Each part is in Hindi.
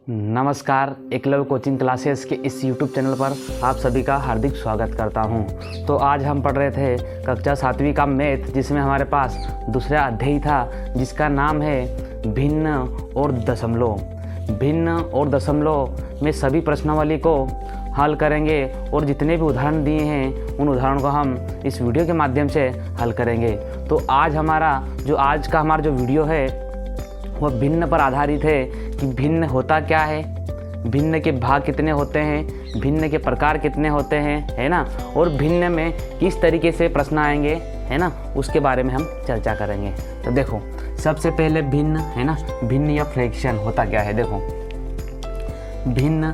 नमस्कार, एकलव्य कोचिंग क्लासेस के इस YouTube चैनल पर आप सभी का हार्दिक स्वागत करता हूं। तो आज हम पढ़ रहे थे कक्षा 7वीं का मैथ, जिसमें हमारे पास दूसरा अध्याय था जिसका नाम है भिन्न और दशमलव। भिन्न और दशमलव में सभी प्रश्नावली को हल करेंगे और जितने भी उदाहरण दिए हैं उन उदाहरणों को हम इस वीडियो के माध्यम से हल करेंगे। तो आज का हमारा जो वीडियो है वह भिन्न पर आधारित है कि भिन्न होता क्या है, भिन्न के भाग कितने होते हैं, भिन्न के प्रकार कितने होते हैं, है ना, और भिन्न में किस तरीके से प्रश्न आएंगे, है ना, उसके बारे में हम चर्चा करेंगे। तो देखो, सबसे पहले भिन्न, है ना, भिन्न या फ्रैक्शन होता क्या है। देखो भिन्न,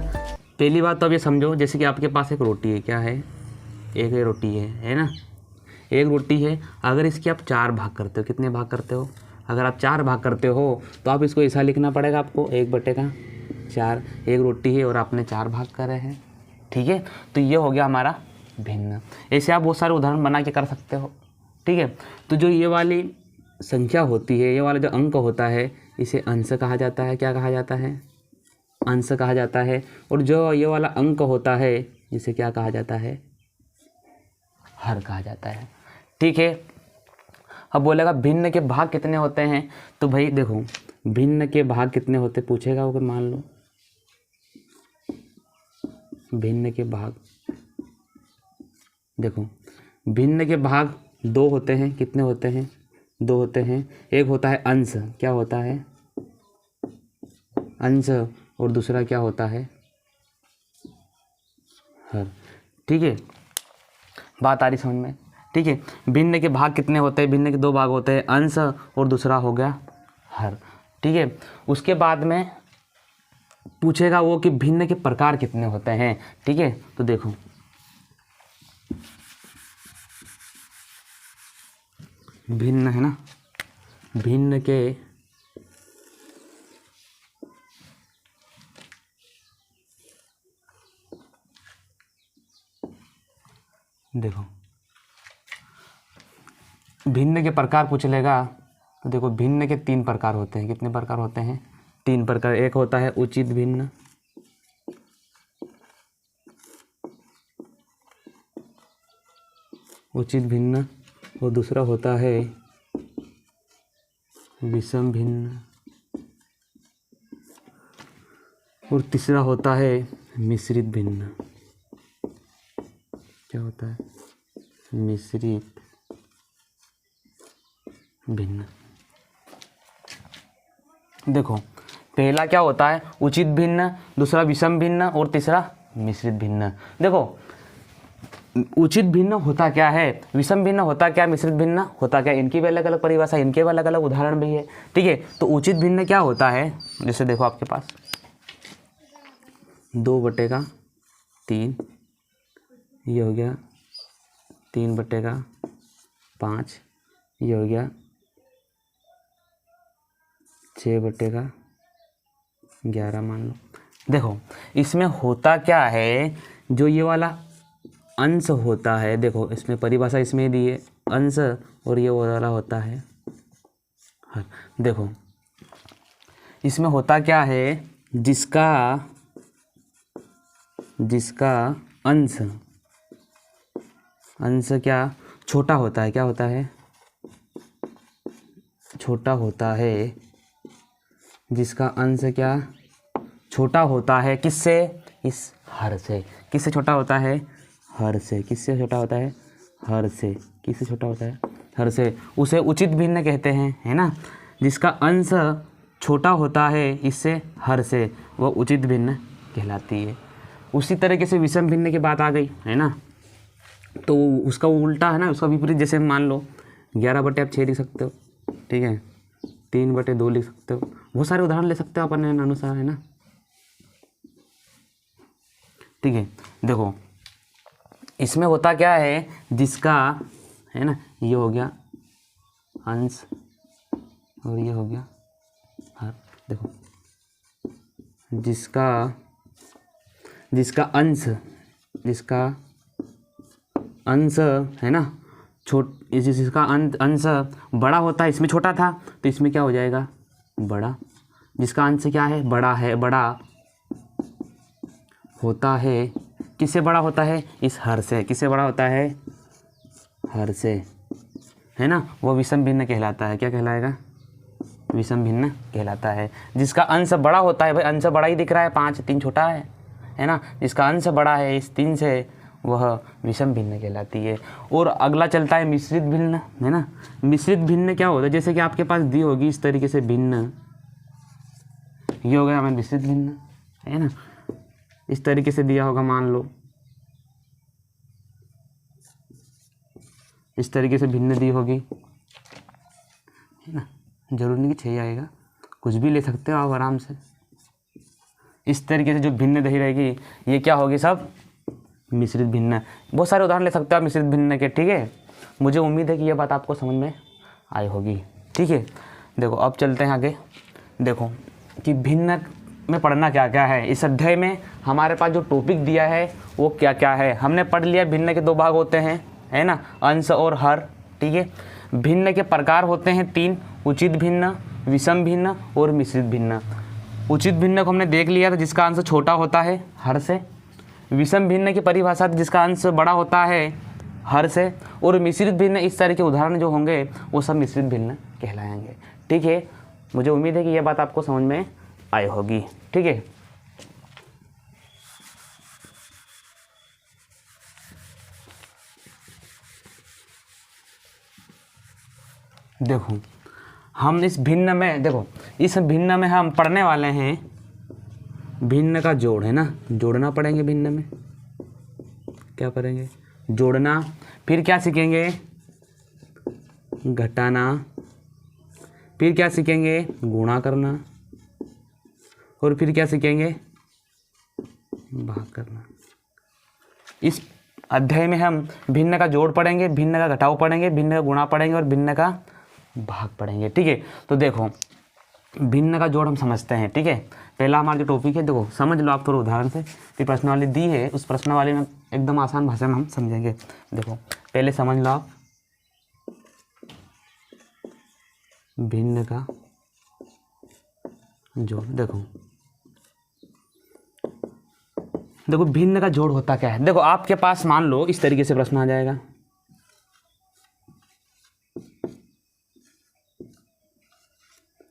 पहली बात तो अब ये समझो, जैसे कि आपके पास एक रोटी है, क्या है, एक रोटी है ना, एक रोटी है। अगर इसके आप 4 भाग करते हो, कितने भाग करते हो, अगर आप 4 भाग करते हो तो आप इसको ऐसा लिखना पड़ेगा आपको, 1/4। एक रोटी है और आपने 4 भाग करे हैं, ठीक है। तो ये हो गया हमारा भिन्न। ऐसे आप बहुत सारे उदाहरण बना के कर सकते हो, ठीक है। तो जो ये वाली संख्या होती है, ये वाला जो अंक होता है, इसे अंश कहा जाता है। क्या कहा जाता है? अंश कहा जाता है। और जो ये वाला अंक होता है, इसे क्या कहा जाता है? हर कहा जाता है, ठीक है। अब बोलेगा भिन्न के भाग कितने होते हैं, तो भाई देखो, भिन्न के भाग कितने होते पूछेगा, अगर मान लो भिन्न के भाग, देखो भिन्न के भाग 2 होते हैं। कितने होते हैं? 2 होते हैं। एक होता है अंश, क्या होता है? अंश। और दूसरा क्या होता है? हर, ठीक है। बात आ रही समझ में, ठीक है। भिन्न के भाग कितने होते हैं? भिन्न के 2 भाग होते हैं, अंश और दूसरा हो गया हर, ठीक है। उसके बाद में पूछेगा वो कि भिन्न के प्रकार कितने होते हैं, ठीक है। तो देखो, भिन्न, है ना, भिन्न के देखो, भिन्न के प्रकार पूछ लेगा तो देखो, भिन्न के 3 प्रकार होते हैं। कितने प्रकार होते हैं? 3 प्रकार। एक होता है उचित भिन्न, उचित भिन्न, और दूसरा होता है विषम भिन्न, और तीसरा होता है मिश्रित भिन्न। क्या होता है? मिश्रित भिन्न। देखो, पहला क्या होता है? उचित भिन्न, दूसरा विषम भिन्न और तीसरा मिश्रित भिन्न। देखो, उचित भिन्न होता क्या है, विषम भिन्न होता क्या, मिश्रित भिन्न होता क्या, इनकी भी अलग अलग परिभाषा, इनके भी अलग अलग उदाहरण भी है, ठीक है। तो उचित भिन्न क्या होता है? जैसे देखो, आपके पास 2/3, ये हो गया 3/5, ये हो गया 6/11 मान लो। देखो, इसमें होता क्या है, जो ये वाला अंश होता है, देखो इसमें परिभाषा इसमें दी है, अंश, और ये वाला होता है हर। देखो, इसमें होता क्या है, जिसका अंश क्या छोटा होता है, क्या होता है? छोटा होता है। जिसका अंश क्या छोटा होता है, किससे? इस हर से। किससे छोटा होता है? हर से। किससे छोटा होता है? हर से। किससे छोटा होता है? हर से। उसे उचित भिन्न कहते हैं, है ना। जिसका अंश छोटा होता है इससे, हर से, वह उचित भिन्न कहलाती है। उसी तरीके से विषम भिन्न की बात आ गई, है ना। तो उसका उल्टा, है ना, उसका विपरीत, जैसे मान लो 11/6 लिख सकते हो, ठीक है, 3/2 लिख सकते हो, बहुत सारे उदाहरण ले सकते हो अपने अनुसार, है ना, ठीक है। देखो, इसमें होता क्या है, जिसका, है ना, ये हो गया अंश और ये हो गया हर। देखो, जिसका अंश, है ना, जिसका अंश बड़ा होता है, इसमें छोटा था तो इसमें क्या हो जाएगा? बड़ा। जिसका अंश क्या है? बड़ा है, बड़ा, होता है, किससे बड़ा होता है? इस हर से। किससे बड़ा होता है? हर से, है ना, वो विषम भिन्न कहलाता है। क्या कहलाएगा? विषम भिन्न कहलाता है। जिसका अंश बड़ा होता है, भाई अंश बड़ा ही दिख रहा है, 5, 3 छोटा है ना, जिसका अंश बड़ा है इस 3 से, वह विषम भिन्न कहलाती है। और अगला चलता है मिश्रित भिन्न, है ना। मिश्रित भिन्न क्या होता है? जैसे कि आपके पास दी होगी इस तरीके से भिन्न, ये हो गया हमारा मिश्रित भिन्न, है ना। इस तरीके से दिया होगा, मान लो इस तरीके से भिन्न दी होगी, है ना। जरूरी नहीं कि 6 आएगा, कुछ भी ले सकते हो आप आराम से। इस तरीके से जो भिन्न दही रहेगी, ये क्या होगी? सब मिश्रित भिन्न। बहुत सारे उदाहरण ले सकते हो आप मिश्रित भिन्न के, ठीक है। मुझे उम्मीद है कि ये बात आपको समझ में आई होगी, ठीक है। देखो अब चलते हैं आगे। देखो कि भिन्न में पढ़ना क्या क्या है। इस अध्याय में हमारे पास जो टॉपिक दिया है वो क्या क्या है, हमने पढ़ लिया। भिन्न के 2 भाग होते हैं, है ना, अंश और हर, ठीक है। भिन्न के प्रकार होते हैं 3, उचित भिन्न, विषम भिन्न और मिश्रित भिन्न। उचित भिन्न को हमने देख लिया था, जिसका अंश छोटा होता है हर से। विषम भिन्न की परिभाषा जिसका अंश बड़ा होता है हर से। और मिश्रित भिन्न, इस तरह के उदाहरण जो होंगे वो सब मिश्रित भिन्न कहलाएंगे, ठीक है। मुझे उम्मीद है कि यह बात आपको समझ में आई होगी, ठीक है। देखो हम इस भिन्न में, देखो इस भिन्न में हम पढ़ने वाले हैं भिन्न का जोड़, है ना। जोड़ना पढ़ेंगे भिन्न में, क्या पढ़ेंगे? जोड़ना। फिर क्या सीखेंगे? घटाना। फिर क्या सीखेंगे? गुणा करना। और फिर क्या सीखेंगे? भाग करना। इस अध्याय में हम भिन्न का जोड़ पढ़ेंगे, भिन्न का घटाव पढ़ेंगे, भिन्न का गुणा पढ़ेंगे और भिन्न का भाग पढ़ेंगे, ठीक है। तो देखो भिन्न का जोड़ हम समझते हैं, ठीक है। पहला हमारा जो टॉपिक है, देखो समझ लो आप थोड़ा उदाहरण से। फिर प्रश्नावली दी है, उस प्रश्नावली में एकदम आसान भाषा में हम समझेंगे। देखो पहले समझ लो आप भिन्न का जोड़। देखो भिन्न का जोड़ होता क्या है। देखो आपके पास मान लो इस तरीके से प्रश्न आ जाएगा,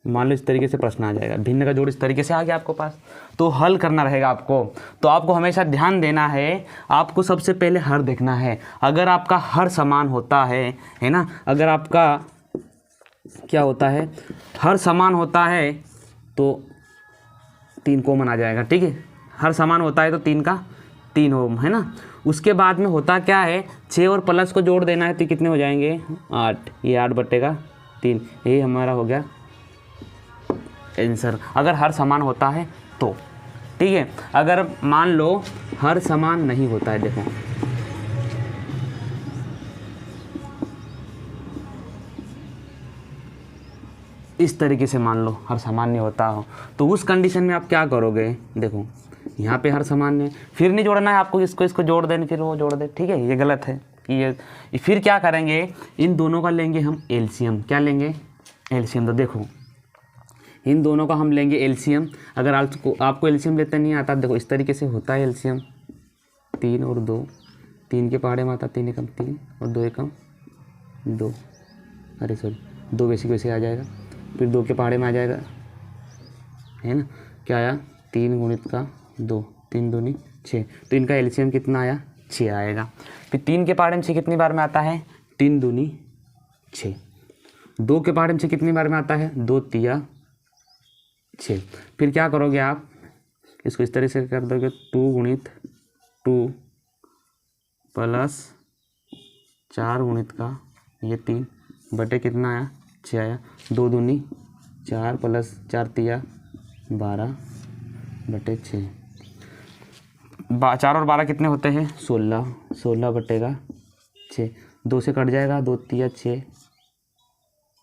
मान लो इस तरीके से प्रश्न आ जाएगा, भिन्न का जोड़ इस तरीके से आ गया आपको पास, तो हल करना रहेगा आपको। तो आपको हमेशा ध्यान देना है, आपको सबसे पहले हर देखना है। अगर आपका हर समान होता है ना, अगर आपका क्या होता है, हर समान होता है तो 3 कॉमन आ जाएगा, ठीक है। हर समान होता है तो 3 का 3 होम, है ना। उसके बाद में होता क्या है, 6 और प्लस को जोड़ देना है तो कितने हो जाएंगे? 8। ये 8/3, यही हमारा हो गया आंसर। अगर हर समान होता है तो, ठीक है। अगर मान लो हर समान नहीं होता है, देखो इस तरीके से मान लो हर समान नहीं होता हो, तो उस कंडीशन में आप क्या करोगे? देखो यहाँ पे हर समान है, फिर नहीं जोड़ना है आपको, इसको जोड़ देना फिर वो जोड़ दे, ठीक है। ये गलत है कि ये फिर क्या करेंगे, इन दोनों का लेंगे हम एलसीएम। क्या लेंगे? एलसीएम। तो देखो इन दोनों का हम लेंगे एलसीएम। अगर आपको एलसीएम लेते नहीं आता, देखो इस तरीके से होता है एलसीएम। 3 और 2, 3 के पहाड़े में आता 3 एकम 3 और 2 एकम 2, अरे सॉरी 2 वैसे आ जाएगा, फिर 2 के पहाड़े में आ जाएगा, है ना। क्या आया? 3 गुणित का 2, 3 दूनी 6। तो इनका एलसीएम कितना आया? 6 आएगा। फिर 3 के पहाड़े में 6 कितनी बार में आता है? 3 दूनी 6। 2 के पहाड़े में 6 कितनी बार में आता है? 2 तिया 6। फिर क्या करोगे आप? इसको इस तरह से कर दोगे, 2 गुणित 2 प्लस 4 गुणित का ये 3 बटे कितना आया? 6 आया। 2 दूनी 4 प्लस 4 तिया 12/6। 4 और 12 कितने होते हैं? 16। 16/6। 2 से कट जाएगा, 2 तिया 6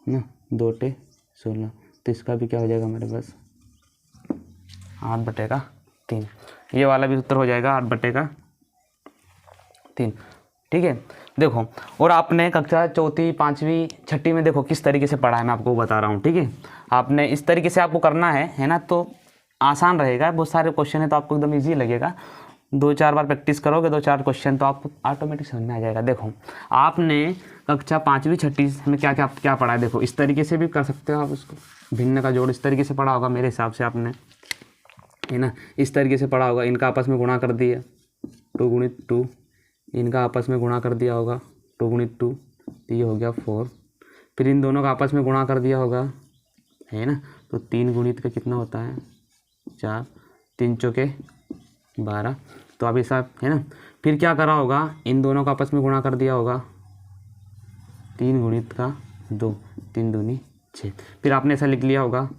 ना, 2 टे 16। तो इसका भी क्या हो जाएगा हमारे पास? 8/3। ये वाला भी उत्तर हो जाएगा 8/3, ठीक है। देखो और आपने कक्षा 4वीं 5वीं 6वीं में देखो किस तरीके से पढ़ा है, मैं आपको बता रहा हूँ, ठीक है। आपने इस तरीके से आपको करना है ना, तो आसान रहेगा। बहुत सारे क्वेश्चन है तो आपको एकदम ईजी लगेगा। 2-4 बार प्रैक्टिस करोगे, 2-4 क्वेश्चन, तो आपको ऑटोमेटिक समझ में आ जाएगा। देखो आपने कक्षा 5वीं 6वीं में क्या क्या क्या पढ़ा है, देखो इस तरीके से भी कर सकते हो आप उसको। भिन्न का जोड़ इस तरीके से पढ़ा होगा मेरे हिसाब से आपने, है ना, इस तरीके से पढ़ा होगा। इनका आपस में गुणा कर दिया 2 गुणित 2, इनका आपस में गुणा कर दिया होगा 2 गुणित 2, तो ये हो गया 4। फिर इन दोनों का आपस में गुणा कर दिया होगा, है ना, तो 3 गुणित का कितना होता है 4, 3 चौके 12, तो अब ऐसा है ना। फिर क्या करा होगा, इन दोनों का आपस में गुणा कर दिया होगा 3 गुणित का 2, 3 दूनी 6। फिर आपने ऐसा लिख लिया होगा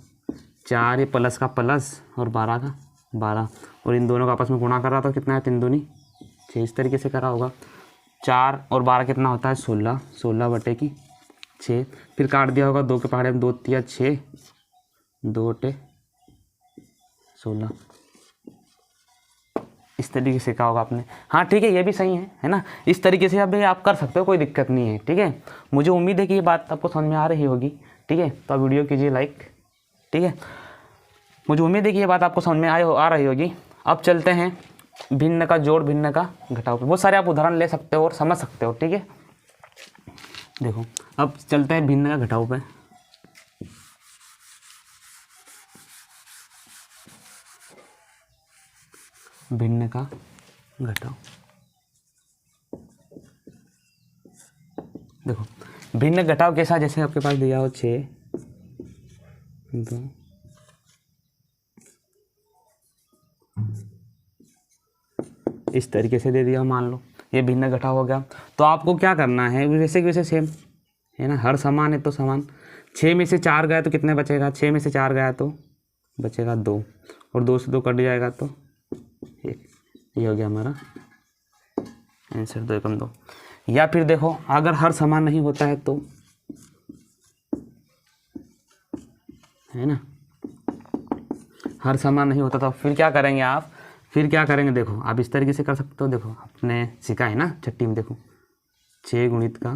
4 ये प्लस का प्लस और 12 का 12, और इन दोनों का आपस में गुणा कर रहा था, कितना है 3 दूनी 6, इस तरीके से करा होगा। 4 और 12 कितना होता है 16, 16 बटे की 6। फिर काट दिया होगा 2 के पहाड़े में 2 तिया 6, 2 बटे 16, इस तरीके से कहा होगा आपने। हाँ ठीक है, ये भी सही है ना। इस तरीके से अभी आप कर सकते हो, कोई दिक्कत नहीं है, ठीक है। मुझे उम्मीद है कि ये बात आपको समझ में आ रही होगी, ठीक है। तो आप वीडियो कीजिए लाइक, ठीक है। मुझे उम्मीद है कि ये बात आपको समझ में आ रही होगी। अब चलते हैं भिन्न का जोड़ भिन्न का घटाव पे। बहुत सारे आप उदाहरण ले सकते हो और समझ सकते हो, ठीक है। देखो अब चलते हैं भिन्न का घटाव पे। भिन्न का घटाव, देखो भिन्न घटाव कैसा, जैसे आपके पास दिया हो 6 2 इस तरीके से दे दिया, मान लो ये भिन्न घटाव हो गया। तो आपको क्या करना है, वैसे की वैसे सेम है ना, हर समान है तो समान। 6 में से 4 गया तो कितने बचेगा, 6 में से 4 गया तो बचेगा 2, और 2 से 2 कट जाएगा तो 1, ये हो गया हमारा आंसर 2 एकम 2। या फिर देखो अगर हर समान नहीं होता है तो, है ना, हर समान नहीं होता तो फिर क्या करेंगे आप, फिर क्या करेंगे, देखो आप इस तरीके से कर सकते हो। देखो आपने सीखा है ना 6ठी में, देखो 6 गुणित का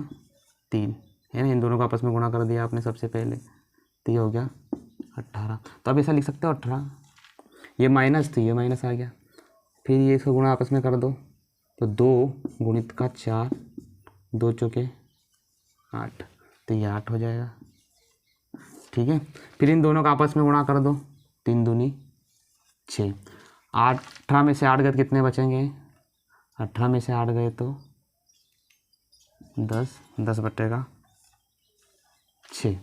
3 है ना, इन दोनों का आपस में गुणा कर दिया आपने सबसे पहले, तो ये हो गया 18। तो आप ऐसा लिख सकते हो 18, ये माइनस थी, ये माइनस आ गया, फिर ये इसका गुणा आपस में कर दो, तो 2 गुणित का 4, 2 चौके 8, तो ये 8 हो जाएगा, ठीक है। फिर इन दोनों का आपस में गुणा कर दो, 3 दूनी 6, 18 में से 8 गए तो कितने बचेंगे, 18 में से 8 गए तो 10, 10 बटेगा 6,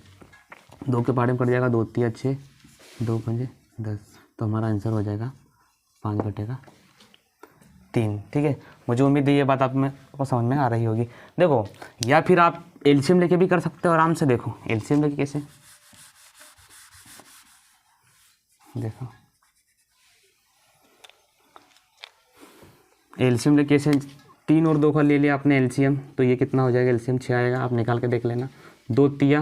2 के पहाड़े में कट जाएगा, 2 तिया 6, 2 पंजे 10, तो हमारा आंसर हो जाएगा 5 बटेगा 3, ठीक है। मुझे उम्मीद है ये बात आप में को समझ में आ रही होगी। देखो या फिर आप एलसीएम लेके भी कर सकते हो आराम से। देखो एलसीएम लेके कैसे, देखो एलसीएम लेके कैसे, 3 और 2 का ले लिया आपने एलसीएम, तो ये कितना हो जाएगा, एलसीएम 6 आएगा, आप निकाल के देख लेना। 2 तिया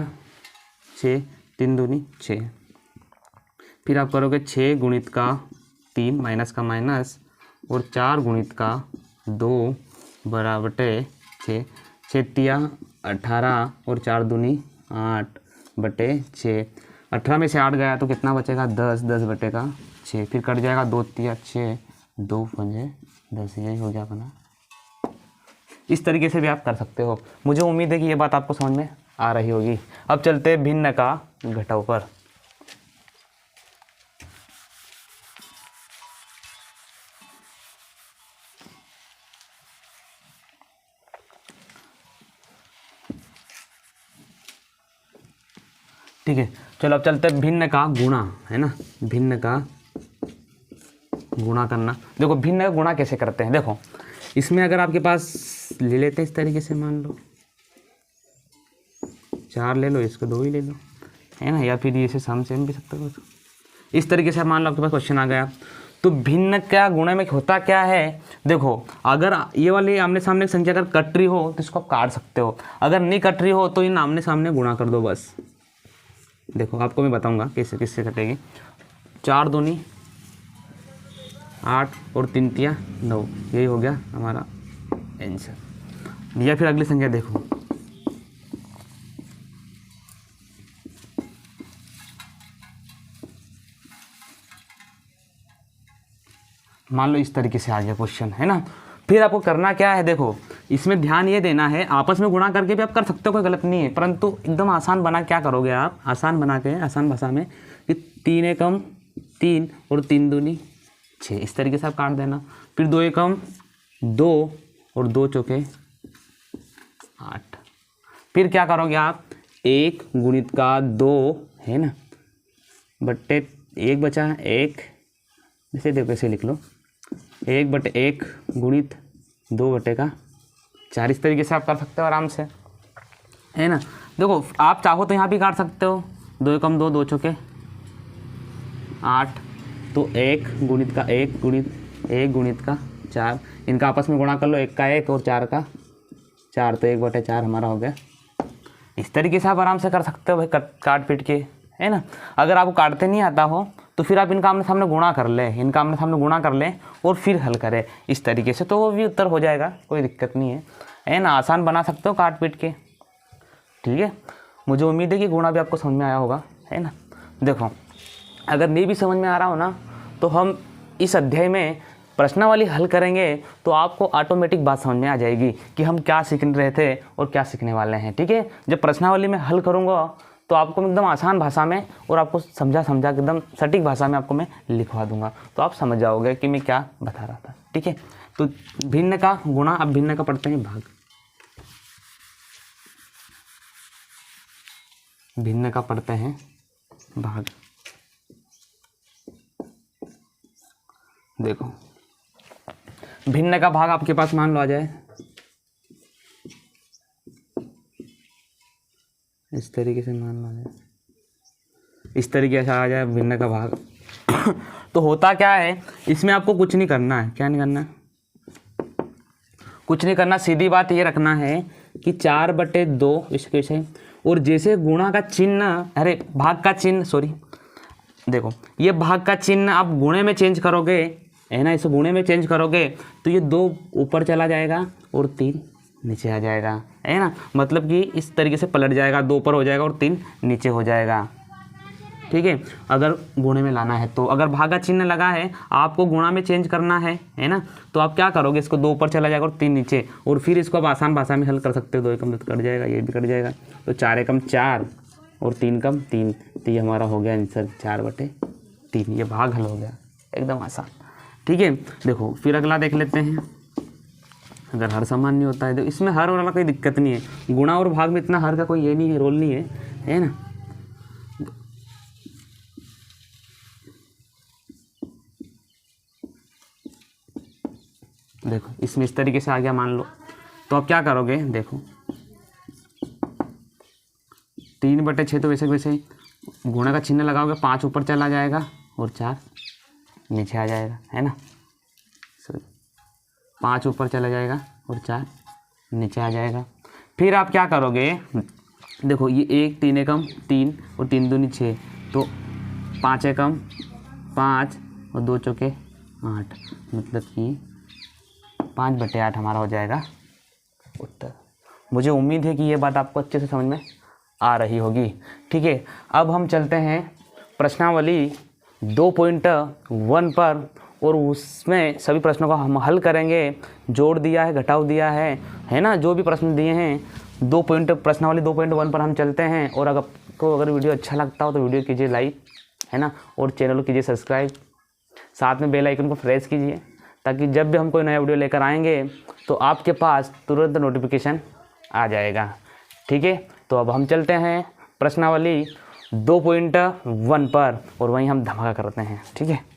6, 3 दूनी 6, फिर आप करोगे 6 गुणित का 3 माइनस का माइनस, और 4 गुणित का 2 बराबटे 6, 6 तिया 18 और 4 दूनी 8 बटे 6, 18 में से 8 गया तो कितना बचेगा 10, 10 बटेगा 6, फिर कट जाएगा 2 तिया 6, 2 पंजे 10, यही हो गया अपना। इस तरीके से भी आप कर सकते हो। मुझे उम्मीद है कि ये बात आपको समझ में आ रही होगी। अब चलते हैं भिन्न का घटाव पर। ठीक है, चलो अब चलते हैं भिन्न का गुणा, है ना, भिन्न का गुणा करना। देखो भिन्न का गुणा कैसे करते हैं, देखो इसमें अगर आपके पास ले लेते हैं इस तरीके से, मान लो 4 ले लो, इसको 2 ही ले लो, है ना, या फिर इसे सम सेम भी सकते हो। इस तरीके से मान लो आपके पास क्वेश्चन आ गया, तो भिन्न का गुणा में होता क्या है, देखो अगर ये वाली आमने सामने की संख्या अगर कट रही हो तो इसको आप काट सकते हो, अगर नहीं कट रही हो तो इन आमने सामने गुणा कर दो बस। देखो आपको मैं बताऊंगा कैसे किससे कटेगी। 4 दूनी 8 और 3 तिया 9, यही हो गया हमारा आंसर। या फिर अगली संख्या देखो, मान लो इस तरीके से आ गया क्वेश्चन, है ना। फिर आपको करना क्या है, देखो इसमें ध्यान ये देना है, आपस में गुणा करके भी आप कर सकते हो, कोई गलत नहीं है, परंतु एकदम आसान बना क्या करोगे आप, आसान बना के आसान भाषा में कि 3 एकम 3 और 3 दूनी 6, इस तरीके से आप काट देना। फिर 2 एकम 2 और 2 चौके 8। फिर क्या करोगे आप, 1 गुणित का 2 है ना, बट्टे 1 बचा 1, जैसे देखो ऐसे लिख लो, 1/1 गुणित 2/4, इस तरीके से आप कर सकते हो आराम से, है ना। देखो आप चाहो तो यहाँ भी काट सकते हो, 2 एकम 2, 2 चौके 8, तो 1 गुणित का 1 गुणित का 4, इनका आपस में गुणा कर लो, 1 का 1 और 4 का 4, तो 1/4 हमारा हो गया। इस तरीके से आप आराम से कर सकते हो भाई, काट पीट के, है ना। अगर आपको काटते नहीं आता हो तो फिर आप इनका आमने सामने गुणा कर ले, और फिर हल करें इस तरीके से, तो वो भी उत्तर हो जाएगा, कोई दिक्कत नहीं है ना। आसान बना सकते हो काट पीट के, ठीक है। मुझे उम्मीद है कि गुणा भी आपको समझ में आया होगा, है ना। देखो अगर नहीं भी समझ में आ रहा हो ना, तो हम इस अध्याय में प्रश्नावली हल करेंगे तो आपको ऑटोमेटिक बात समझ में आ जाएगी कि हम क्या सीख रहे थे और क्या सीखने वाले हैं, ठीक है। जब प्रश्नावली में हल करूँगा तो आपको एकदम आसान भाषा में और आपको समझा एकदम सटीक भाषा में आपको मैं लिखवा दूंगा, तो आप समझ जाओगे कि मैं क्या बता रहा था, ठीक है। तो भिन्न का गुणा, अब भिन्न का पढ़ते हैं भाग, भिन्न का पढ़ते हैं भाग। देखो भिन्न का भाग आपके पास मान लो आ जाए इस तरीके से, मान लो आ जाए इस तरीके से आ जाए भिन्न का भाग। तो होता क्या है, इसमें आपको कुछ नहीं करना है, क्या नहीं करना है, कुछ नहीं करना, सीधी बात ये रखना है कि 4/2 इसके से, और जैसे गुणा का चिन्ह, अरे भाग का चिन्ह, सॉरी, देखो ये भाग का चिन्ह आप गुणे में चेंज करोगे, है ना, इसे गुणे में चेंज करोगे तो ये 2 ऊपर चला जाएगा और 3 नीचे आ जाएगा, है ना। मतलब कि इस तरीके से पलट जाएगा, 2 ऊपर हो जाएगा और 3 नीचे हो जाएगा, ठीक है। अगर गुणे में लाना है तो, अगर भागा चिन्ह लगा है आपको गुणा में चेंज करना है ना, तो आप क्या करोगे, इसको 2 ऊपर चला जाएगा और 3 नीचे, और फिर इसको आप आसान भाषा में हल कर सकते हो। 2 एकम 2 कट जाएगा, ये भी कट जाएगा, तो 4 एकम 4 और 3 एकम 3, तो ये हमारा हो गया आंसर 4/3, ये भाग हल हो गया, एकदम आसान, ठीक है। देखो फिर अगला देख लेते हैं। अगर हर समान नहीं होता है तो इसमें हर वाला कोई दिक्कत नहीं है, गुणा और भाग में इतना हर का कोई ये नहीं है, रोल नहीं है ना। देखो इसमें इस तरीके से आ गया मान लो, तो आप क्या करोगे, देखो 3/6, तो वैसे वैसे गुणा का चिन्ह लगाओगे, 5 ऊपर चला जाएगा और 4 नीचे आ जाएगा, है ना। 5 ऊपर चला जाएगा और 4 नीचे आ जाएगा। फिर आप क्या करोगे, देखो ये 1 3 एकम 3 और 3 दूनी 6, तो 5 एकम 5 और 2 चौके 8, मतलब कि 5/8 हमारा हो जाएगा उत्तर। मुझे उम्मीद है कि ये बात आपको अच्छे से समझ में आ रही होगी, ठीक है। अब हम चलते हैं प्रश्नावली 2.1 पर, और उसमें सभी प्रश्नों को हम हल करेंगे। जोड़ दिया है, घटाव दिया है ना, जो भी प्रश्न दिए हैं प्रश्नावली 2.1 पर हम चलते हैं। और अगर वीडियो अच्छा लगता हो तो वीडियो कीजिए लाइक, है ना, और चैनल को कीजिए सब्सक्राइब, साथ में बेल आइकन को प्रेस कीजिए, ताकि जब भी हम कोई नया वीडियो लेकर आएंगे तो आपके पास तुरंत नोटिफिकेशन आ जाएगा, ठीक है। तो अब हम चलते हैं प्रश्नावली 2.1 पर, और वहीं हम धमाका करते हैं, ठीक है।